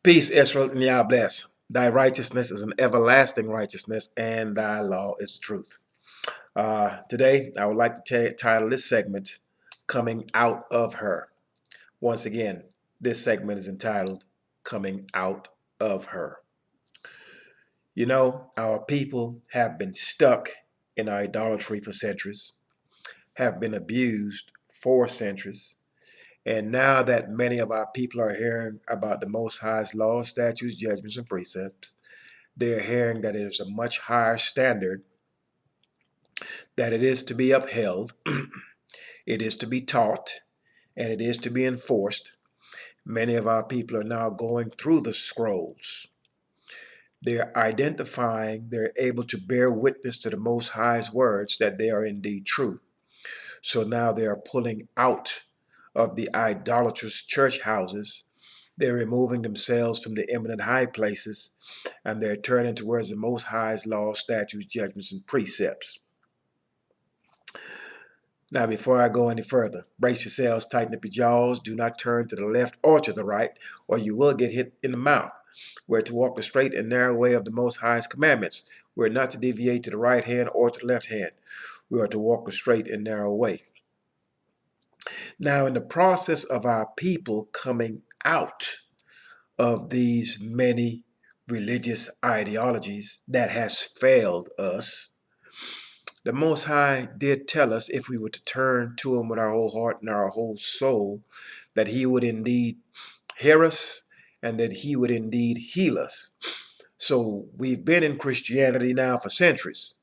Peace, Israel, and Yah bless. Thy righteousness is an everlasting righteousness, and thy law is truth. Today, I would like to title this segment, Coming Out of Her. Once again, this segment is entitled, Coming Out of Her. You know, our people have been stuck in idolatry for centuries, have been abused for centuries, and now that many of our people are hearing about the Most High's laws, statutes, judgments, and precepts, they're hearing that it is a much higher standard, that it is to be upheld, it is to be taught, and it is to be enforced. Many of our people are now going through the scrolls. They're identifying, they're able to bear witness to the Most High's words that they are indeed true. So now they are pulling out of the idolatrous church houses. They're removing themselves from the eminent high places, and they're turning towards the Most High's laws, statutes, judgments, and precepts. Now, before I go any further, brace yourselves, tighten up your jaws, do not turn to the left or to the right, or you will get hit in the mouth. We're to walk the straight and narrow way of the Most High's commandments. We're not to deviate to the right hand or to the left hand. We are to walk the straight and narrow way. Now, in the process of our people coming out of these many religious ideologies that has failed us, the Most High did tell us if we were to turn to Him with our whole heart and our whole soul, that He would indeed hear us and that He would indeed heal us. So we've been in Christianity now for centuries,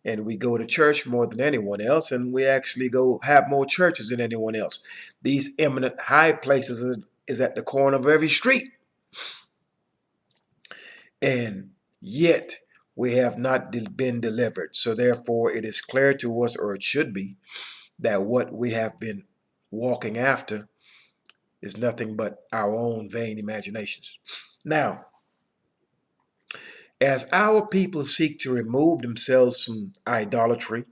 and we go to church more than anyone else, and we actually go have more churches than anyone else. These eminent high places is at the corner of every street. And yet we have not been delivered. So therefore it is clear to us, or it should be, that what we have been walking after is nothing but our own vain imaginations. Now, as our people seek to remove themselves from idolatry,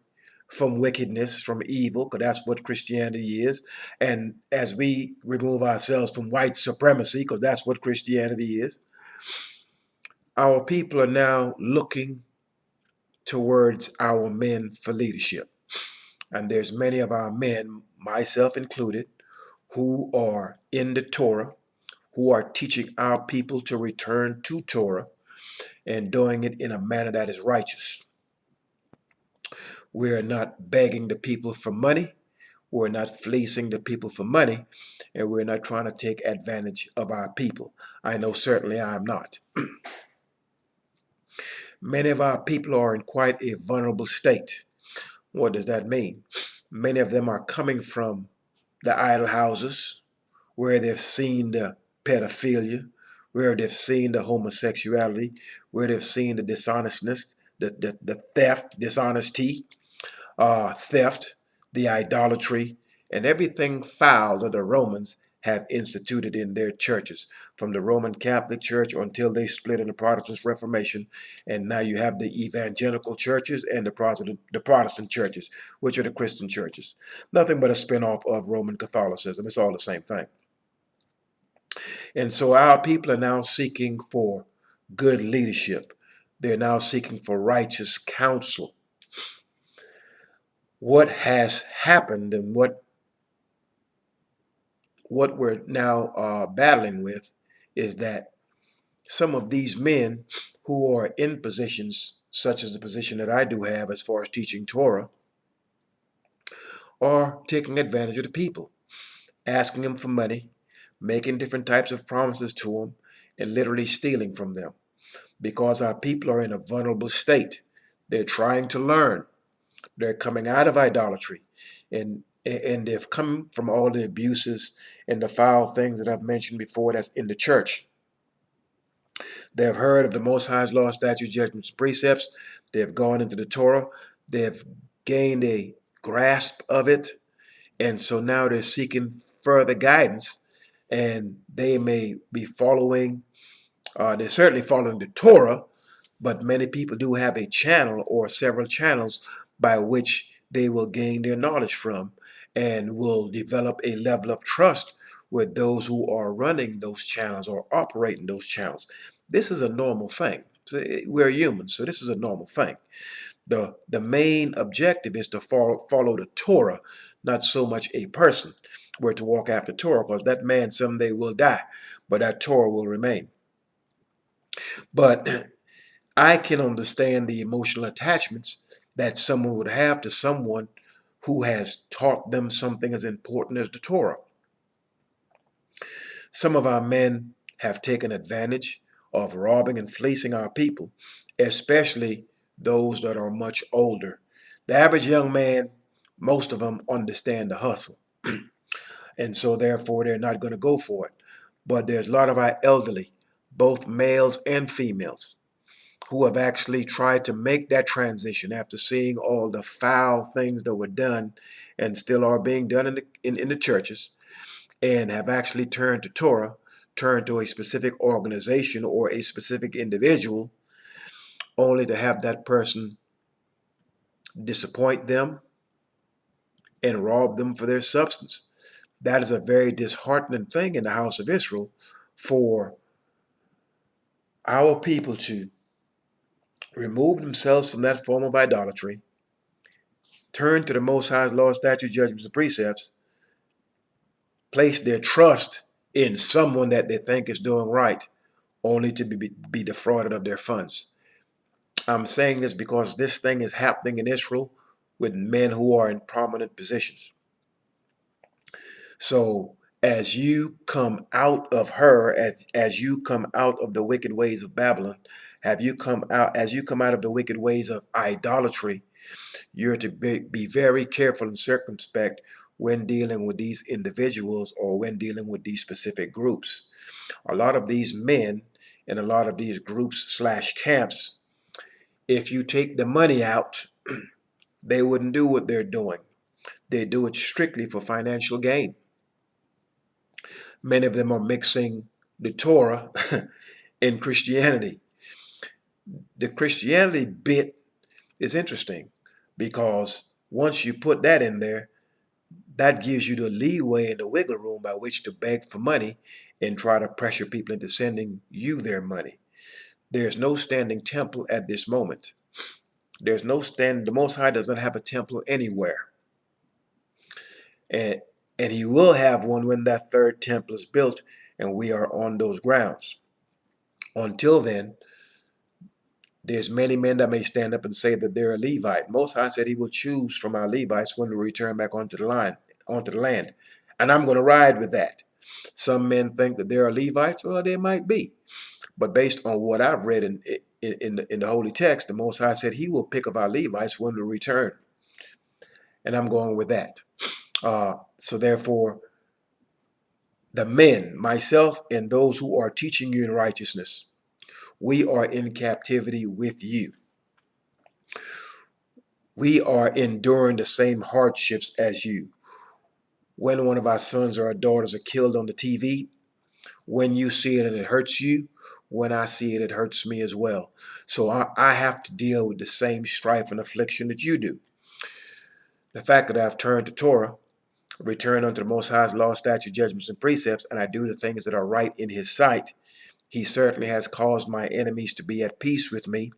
from wickedness, from evil, because that's what Christianity is, and as we remove ourselves from white supremacy, because that's what Christianity is, our people are now looking towards our men for leadership. And there's many of our men, myself included, who are in the Torah, who are teaching our people to return to Torah and doing it in a manner that is righteous. We're not begging the people for money. We're not fleecing the people for money. And we're not trying to take advantage of our people. I know certainly I'm not. Many of our people are in quite a vulnerable state. What does that mean? Many of them are coming from the idol houses where they've seen the pedophilia, where they've seen the homosexuality, where they've seen the dishonestness, the theft, dishonesty, theft, the idolatry, and everything foul that the Romans have instituted in their churches, from the Roman Catholic Church until they split in the Protestant Reformation, and now you have the evangelical churches and the Protestant churches, which are the Christian churches. Nothing but a spinoff of Roman Catholicism. It's all the same thing. And so our people are now seeking for good leadership. They're now seeking for righteous counsel. What has happened and what we're now battling with is that some of these men who are in positions, such as the position that I do have as far as teaching Torah, are taking advantage of the people, asking them for money, making different types of promises to them, and literally stealing from them. Because our people are in a vulnerable state. They're trying to learn. They're coming out of idolatry, and they've come from all the abuses and the foul things that I've mentioned before that's in the church. They've heard of the Most High's law, statutes, judgments, and precepts. They've gone into the Torah. They've gained a grasp of it, and so now they're seeking further guidance, and they may be following, they're certainly following the Torah, but many people do have a channel or several channels by which they will gain their knowledge from and will develop a level of trust with those who are running those channels or operating those channels. This is a normal thing. We're humans, so this is a normal thing. The main objective is to follow the Torah, not so much a person. We're to walk after Torah because that man someday will die, but that Torah will remain. But I can understand the emotional attachments that someone would have to someone who has taught them something as important as the Torah. Some of our men have taken advantage of robbing and fleecing our people, especially those that are much older. The average young man, most of them understand the hustle, and so therefore they're not going to go for it. But there's a lot of our elderly, both males and females, who have actually tried to make that transition after seeing all the foul things that were done and still are being done in the churches, and have actually turned to Torah, turned to a specific organization or a specific individual, only to have that person disappoint them and rob them for their substance. That is a very disheartening thing in the house of Israel, for our people to remove themselves from that form of idolatry, turn to the Most High's law, statutes, judgments, and precepts, place their trust in someone that they think is doing right, only to be defrauded of their funds. I'm saying this because this thing is happening in Israel with men who are in prominent positions. So as you come out of her, as you come out of the wicked ways of Babylon, as you come out of the wicked ways of idolatry, you're to be very careful and circumspect when dealing with these individuals or when dealing with these specific groups. A lot of these men and a lot of these groups slash camps, if you take the money out, they wouldn't do what they're doing. They do it strictly for financial gain. Many of them are mixing the Torah and Christianity. The Christianity bit is interesting because once you put that in there, that gives you the leeway and the wiggle room by which to beg for money and try to pressure people into sending you their money. There's no standing temple at this moment. There's no stand. The Most High doesn't have a temple anywhere, and He will have one when that third temple is built and we are on those grounds. Until then, there's many men that may stand up and say that they're a Levite. Most High said He will choose from our Levites when we return back onto the land, and I'm going to ride with that. Some men think that there are Levites. Well, there might be, but based on what I've read in the holy text, the Most High said He will pick up our Levites when we return, and I'm going with that. So therefore, the men, myself, and those who are teaching you in righteousness, we are in captivity with you. We are enduring the same hardships as you. When one of our sons or our daughters are killed on the TV, when you see it and it hurts you, when I see it, it hurts me as well. So I have to deal with the same strife and affliction that you do. The fact that I've turned to Torah, return unto the Most High's law, statutes, judgments, and precepts, and I do the things that are right in His sight, He certainly has caused my enemies to be at peace with me.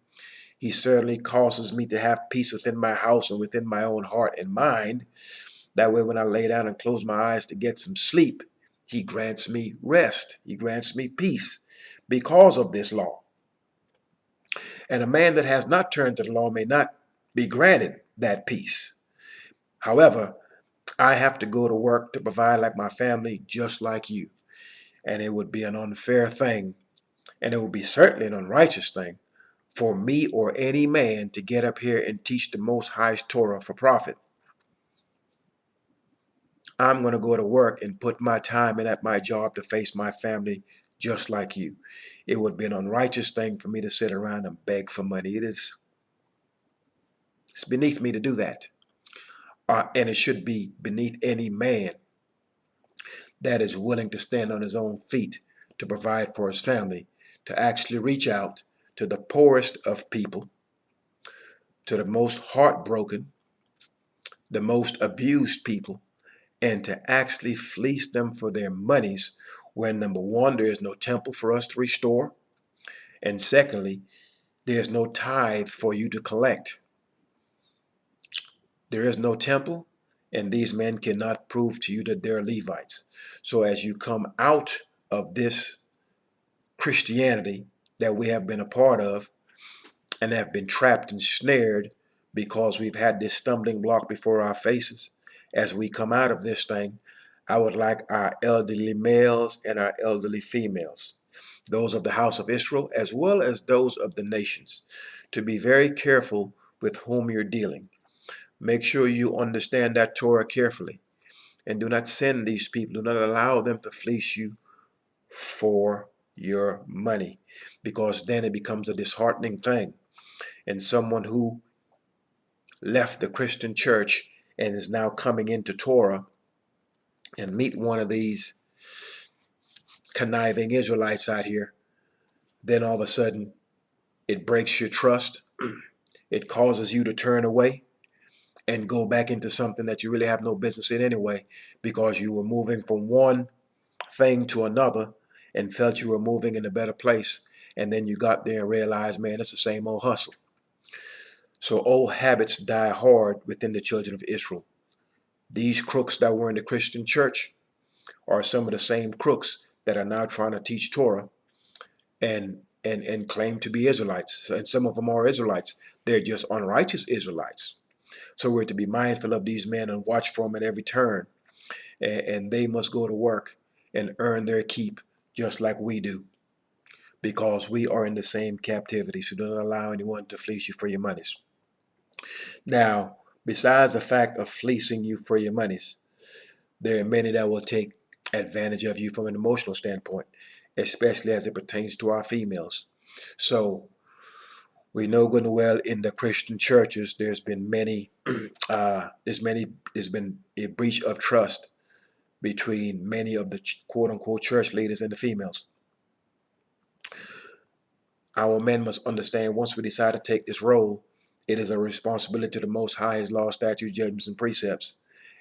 He certainly causes me to have peace within my house and within my own heart and mind. That way, when I lay down and close my eyes to get some sleep, He grants me rest. He grants me peace because of this law. And a man that has not turned to the law may not be granted that peace. However, I have to go to work to provide like my family, just like you. And it would be an unfair thing, and it would be certainly an unrighteous thing for me or any man to get up here and teach the Most High's Torah for profit. I'm going to go to work and put my time in at my job to face my family just like you. It would be an unrighteous thing for me to sit around and beg for money. It's beneath me to do that. And it should be beneath any man that is willing to stand on his own feet to provide for his family, to actually reach out to the poorest of people, to the most heartbroken, the most abused people, and to actually fleece them for their monies when, number one, there is no temple for us to restore, and secondly, there's no tithe for you to collect. There is no temple, and these men cannot prove to you that they're Levites. So as you come out of this Christianity that we have been a part of and have been trapped and snared because we've had this stumbling block before our faces, as we come out of this thing, I would like our elderly males and our elderly females, those of the house of Israel as well as those of the nations, to be very careful with whom you're dealing. Make sure you understand that Torah carefully, and do not send these people, do not allow them to fleece you for your money, because then it becomes a disheartening thing. And someone who left the Christian church and is now coming into Torah and meet one of these conniving Israelites out here, then all of a sudden it breaks your trust. It causes you to turn away and go back into something that you really have no business in anyway, because you were moving from one thing to another and felt you were moving in a better place. And then you got there and realized, man, it's the same old hustle. So old habits die hard within the children of Israel. These crooks that were in the Christian church are some of the same crooks that are now trying to teach Torah and claim to be Israelites. And some of them are Israelites. They're just unrighteous Israelites. So we're to be mindful of these men and watch for them at every turn. And they must go to work and earn their keep just like we do, because we are in the same captivity. So don't allow anyone to fleece you for your monies. Now, besides the fact of fleecing you for your monies, there are many that will take advantage of you from an emotional standpoint, especially as it pertains to our females. So we know good and well in the Christian churches, there's been there's been a breach of trust between many of the quote unquote church leaders and the females. Our men must understand, once we decide to take this role, it is a responsibility to the Most High, His law, statutes, judgments, and precepts.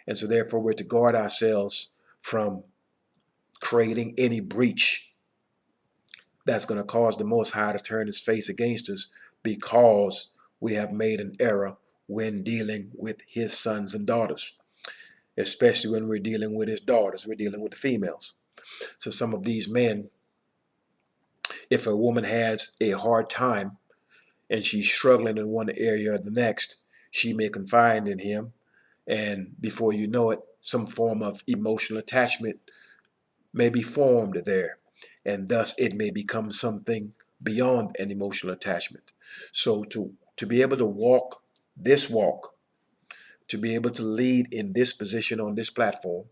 And so therefore we're to guard ourselves from creating any breach that's going to cause the Most High to turn his face against us, because we have made an error when dealing with his sons and daughters, especially when we're dealing with his daughters, we're dealing with the females. So some of these men, if a woman has a hard time and she's struggling in one area or the next, she may confide in him, and before you know it, some form of emotional attachment may be formed there, and thus it may become something beyond an emotional attachment. So to be able to walk this walk, to be able to lead in this position on this platform,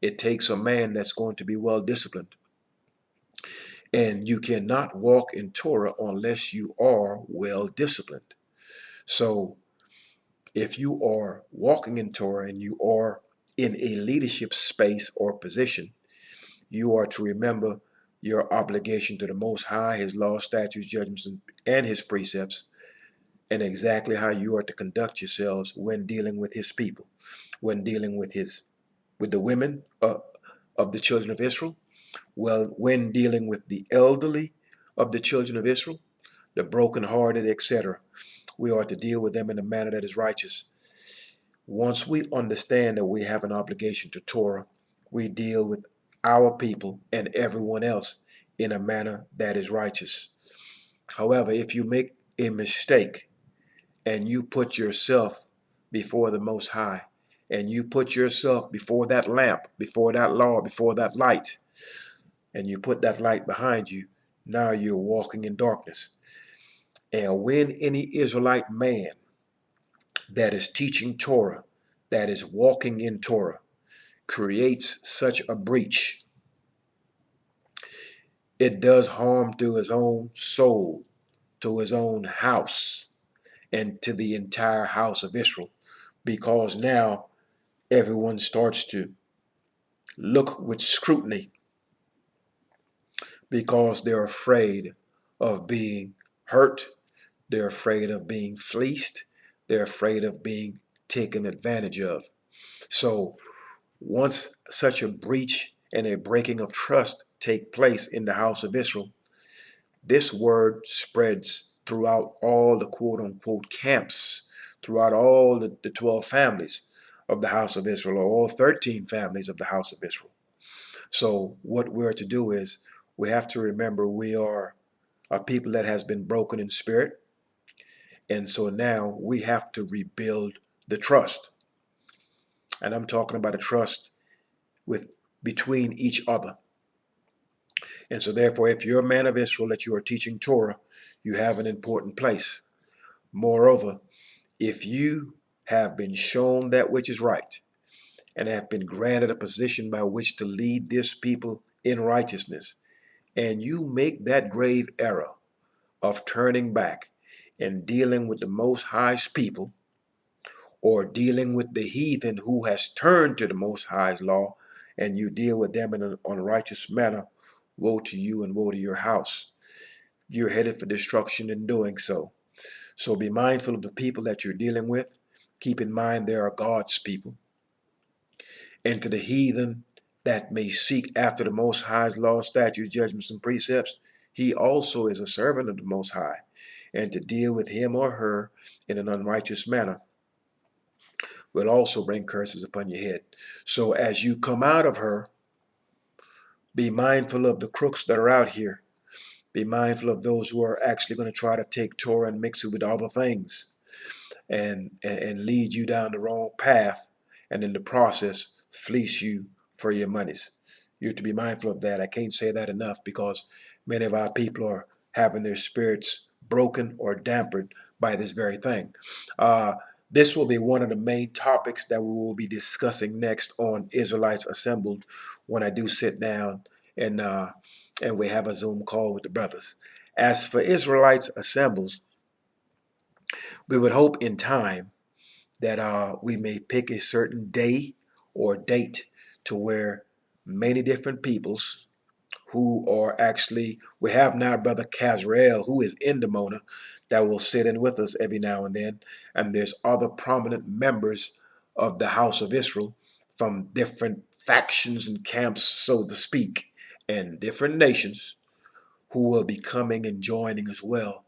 it takes a man that's going to be well disciplined. And you cannot walk in Torah unless you are well disciplined. So if you are walking in Torah and you are in a leadership space or position, you are to remember your obligation to the Most High, his laws, statutes, judgments, and his precepts, and exactly how you are to conduct yourselves when dealing with his people, when dealing with the women of the children of Israel, well, when dealing with the elderly of the children of Israel, the brokenhearted, etc. We are to deal with them in a manner that is righteous. Once we understand that we have an obligation to Torah, we deal with our people and everyone else in a manner that is righteous. However, if you make a mistake and you put yourself before the Most High, and you put yourself before that lamp, before that law, before that light, and you put that light behind you, now you're walking in darkness. And when any Israelite man that is teaching Torah, that is walking in Torah, creates such a breach, it does harm to his own soul, to his own house, and to the entire house of Israel, because now everyone starts to look with scrutiny, because they're afraid of being hurt, they're afraid of being fleeced, they're afraid of being taken advantage of. So Once such a breach and a breaking of trust take place in the house of Israel, this word spreads throughout all the quote unquote camps, throughout all the 12 families of the house of Israel, or all 13 families of the house of Israel. So what we're to do is we have to remember we are a people that has been broken in spirit. And so now we have to rebuild the trust. And I'm talking about a trust with between each other. And so therefore, if you're a man of Israel that you are teaching Torah, you have an important place. Moreover, if you have been shown that which is right and have been granted a position by which to lead this people in righteousness, and you make that grave error of turning back and dealing with the Most High's people, or dealing with the heathen who has turned to the Most High's law, and you deal with them in an unrighteous manner, woe to you and woe to your house. You're headed for destruction in doing so. So be mindful of the people that you're dealing with. Keep in mind they are God's people. And to the heathen that may seek after the Most High's law, statutes, judgments, and precepts, he also is a servant of the Most High. And to deal with him or her in an unrighteous manner will also bring curses upon your head. So as you come out of her, be mindful of the crooks that are out here. Be mindful of those who are actually going to try to take Torah and mix it with other things and lead you down the wrong path, and in the process fleece you for your monies. You're to be mindful of that. I can't say that enough, because many of our people are having their spirits broken or dampened by this very thing. This will be one of the main topics that we will be discussing next on Israelites Assembled, when I do sit down and and we have a Zoom call with the brothers. As for Israelites Assembled, we would hope in time that we may pick a certain day or date to where many different peoples who are actually, we have now Brother Casrael, who is in Demona, that will sit in with us every now and then. And there's other prominent members of the house of Israel from different factions and camps, so to speak, and different nations, who will be coming and joining as well.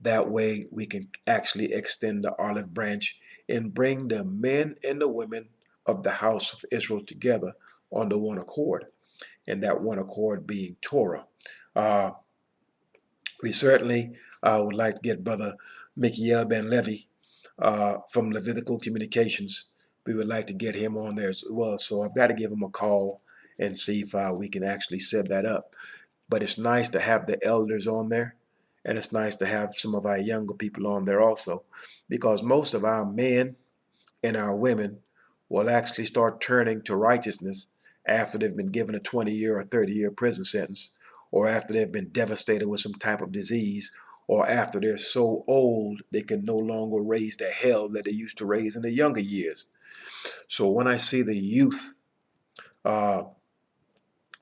That way we can actually extend the olive branch and bring the men and the women of the house of Israel together on the one accord, and that one accord being Torah. Uh, we certainly would like to get Brother Michael Ben Levi from Levitical Communications. We would like to get him on there as well. So I've got to give him a call and see if we can actually set that up. But it's nice to have the elders on there, and it's nice to have some of our younger people on there also, because most of our men and our women will actually start turning to righteousness after they've been given a 20-year or 30-year prison sentence, or after they've been devastated with some type of disease, or after they're so old they can no longer raise the hell that they used to raise in the younger years. So when I see the youth, uh,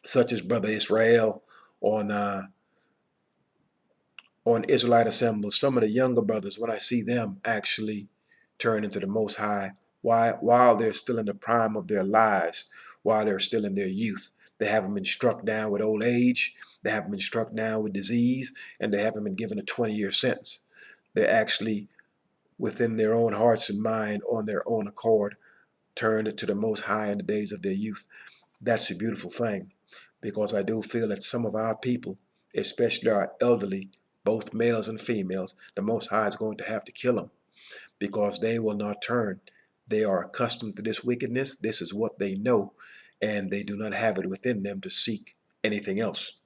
such as Brother Israel on Israelite Assemblies, some of the younger brothers, when I see them actually turn into the Most High, while they're still in the prime of their lives, while they're still in their youth, they haven't been struck down with old age, they haven't been struck down with disease, and they haven't been given a 20-year sentence. They're actually, within their own hearts and mind, on their own accord, turned to the Most High in the days of their youth. That's a beautiful thing, because I do feel that some of our people, especially our elderly, both males and females, the Most High is going to have to kill them, because they will not turn. They are accustomed to this wickedness. This is what they know, and they do not have it within them to seek anything else,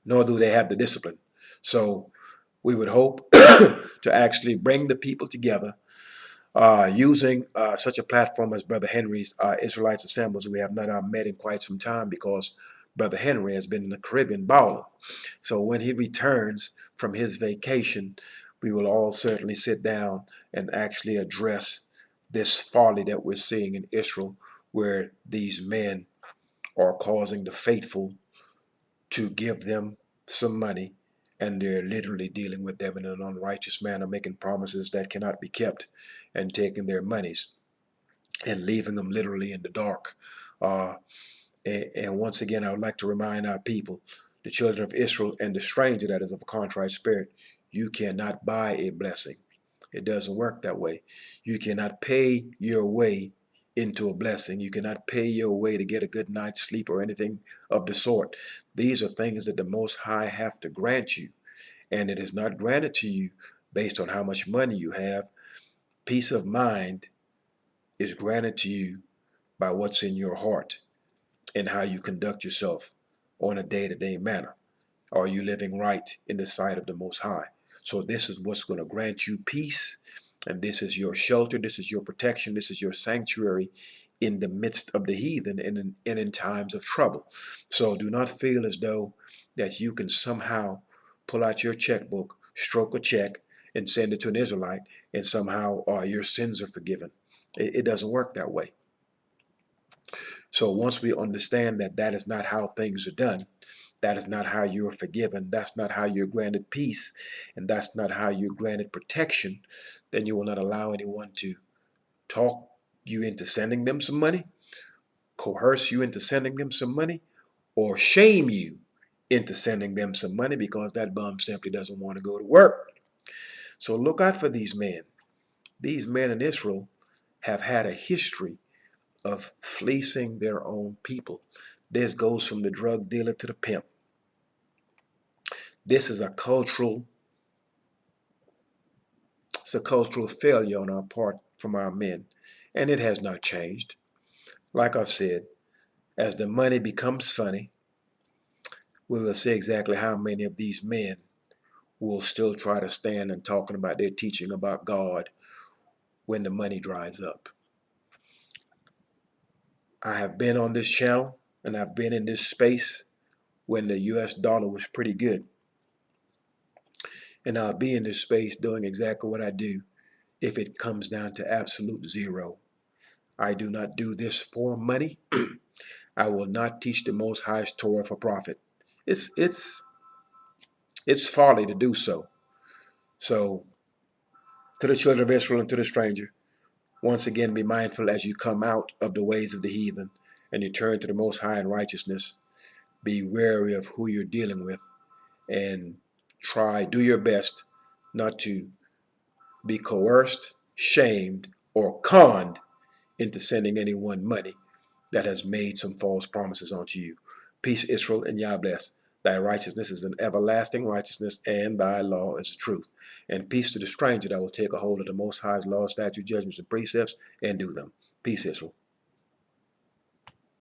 nor do they have the discipline. So we would hope to actually bring the people together using such a platform as Brother Henry's Israelites Assemblies. We have not met in quite some time, because Brother Henry has been in the Caribbean balling. So when he returns from his vacation, we will all certainly sit down and actually address this folly that we're seeing in Israel, where these men are causing the faithful to give them some money, and they're literally dealing with them in an unrighteous manner, making promises that cannot be kept, and taking their monies. and leaving them literally in the dark. Uh, and once again, I would like to remind our people, the children of Israel and the stranger that is of a contrite spirit, you cannot buy a blessing. It doesn't work that way. You cannot pay your way into a blessing. You cannot pay your way to get a good night's sleep or anything of the sort. These are things that the Most High have to grant you. And it is not granted to you based on how much money you have. Peace of mind is granted to you by what's in your heart and how you conduct yourself on a day-to-day manner. Are you living right in the sight of the Most High? So this is what's going to grant you peace, and this is your shelter, this is your protection, this is your sanctuary in the midst of the heathen and in times of trouble. So do not feel as though that you can somehow pull out your checkbook, stroke a check, and send it to an Israelite, and somehow your sins are forgiven. It doesn't work that way. So once we understand that that is not how things are done, that is not how you're forgiven, that's not how you're granted peace, and that's not how you're granted protection, then you will not allow anyone to talk you into sending them some money, coerce you into sending them some money, or shame you into sending them some money because that bum simply doesn't want to go to work. So look out for these men. These men in Israel have had a history of fleecing their own people. This goes from the drug dealer to the pimp. This is it's a cultural failure on our part from our men, and it has not changed. Like I've said, as the money becomes funny, we will see exactly how many of these men will still try to stand and talking about their teaching about God when the money dries up. I have been on this channel and I've been in this space when the US dollar was pretty good. And I'll be in this space doing exactly what I do if it comes down to absolute zero. I do not do this for money. I will not teach the Most High's Torah for profit. It's it's it's folly to do so. So to the children of Israel and to the stranger, once again be mindful as you come out of the ways of the heathen and you turn to the Most High in righteousness. Be wary of who you're dealing with and do your best not to be coerced, shamed, or conned into sending anyone money that has made some false promises unto you. Peace, Israel, and Yah bless. Thy righteousness is an everlasting righteousness, and thy law is the truth. And peace to the stranger that will take a hold of the Most High's law, statutes, judgments, and precepts, and do them. Peace, Israel.